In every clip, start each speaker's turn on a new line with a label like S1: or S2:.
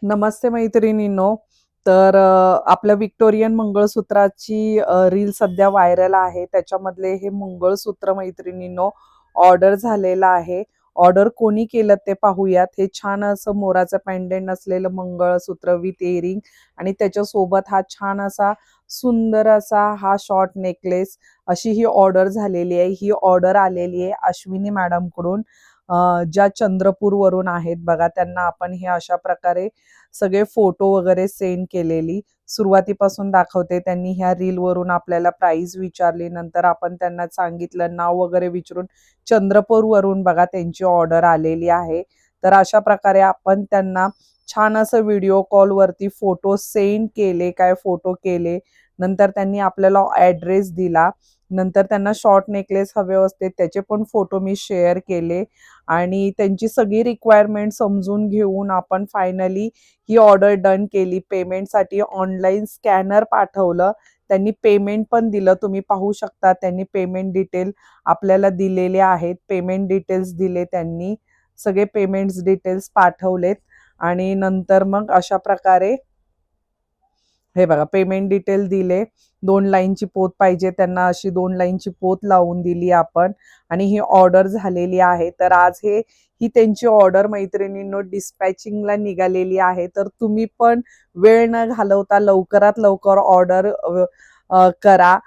S1: नमस्ते मैत्रिणींनो. तर आपल्या व्हिक्टोरियन मंगळसूत्राची रील सध्या व्हायरल आहे. त्याच्यामधले हे मंगळसूत्र मैत्रिणींनो ऑर्डर झालेलं आहे. ऑर्डर कोणी केलं ते पाहूयात. हे छान असं मोराचं पेंडंट असलेलं मंगळसूत्र विथ इयरिंग आणि त्याच्यासोबत हा छान असा सुंदर असा हा शॉर्ट नेकलेस, अशी ही ऑर्डर झालेली आहे. ही ऑर्डर आलेली आहे अश्विनी मॅडम कडून, ज्या चंद्रपूरवरून आहेत बघा. त्यांना आपण हे अशा प्रकारे सगळे फोटो वगैरे सेंड केलेली. सुरुवातीपासून दाखवते. त्यांनी ह्या रील वरून आपल्याला प्राइस विचारली. नंतर आपण त्यांना सांगितलं, नाव वगैरे विचारून चंद्रपूरवरून बघा त्यांची ऑर्डर आलेली आहे. तर अशा प्रकारे आपण त्यांना छान असं व्हिडिओ कॉल वरती फोटो सेंड केले, काय फोटो केले. नंतर त्यांनी आपल्याला ॲड्रेस दिला. नंतर त्यांना शॉर्ट नेकलेस हवे असते, त्याचे पण फोटो मी शेअर केले आणि त्यांची सगळी रिक्वायरमेंट समजून घेऊन आपण फायनली ही ऑर्डर डन केली. पेमेंटसाठी ऑनलाईन स्कॅनर पाठवलं. त्यांनी पेमेंट पण दिलं. तुम्ही पाहू शकता त्यांनी पेमेंट डिटेल आपल्याला दिलेले आहेत. पेमेंट डिटेल्स दिले त्यांनी. सगळे पेमेंट्स डिटेल्स पाठवलेत आणि नंतर मग अशा प्रकारे हे बघा पेमेंट डिटेल दिले. 2 लाईनची पोत पाहिजे त्यांना, अशी 2 लाईनची पोत लावून दिली आपण आणि ही ऑर्डर झालेली आहे. तर आज ही त्यांची ऑर्डर मैत्रिणींनो डिस्पॅचिंगला निघालेली आहे. तर तुम्ही पण वेळ न घालवता लवकरात लवकर ऑर्डर करा,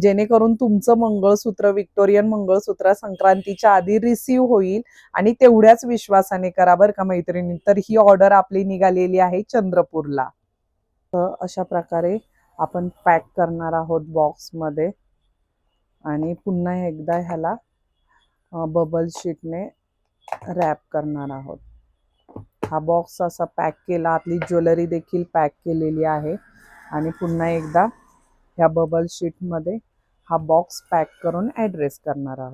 S1: जेणेकरून तुमचं मंगळसूत्र व्हिक्टोरियन मंगळसूत्र संक्रांतीच्या आधी रिसीव्ह होईल आणि तेवढ्याच विश्वासाने करा बरं का मैत्रिणी. तर ही ऑर्डर आपली निघालेली आहे चंद्रपूरला. तर अशा प्रकारे आपण पॅक करणार आहोत बॉक्समध्ये आणि पुन्हा एकदा ह्याला बबल शीटने रॅप करणार आहोत. हा बॉक्स असा पॅक केला. आपली ज्वेलरी देखील पॅक केलेली आहे आणि पुन्हा एकदा ह्या बबल शीटमध्ये हा बॉक्स पॅक करून ॲड्रेस करणार आहोत.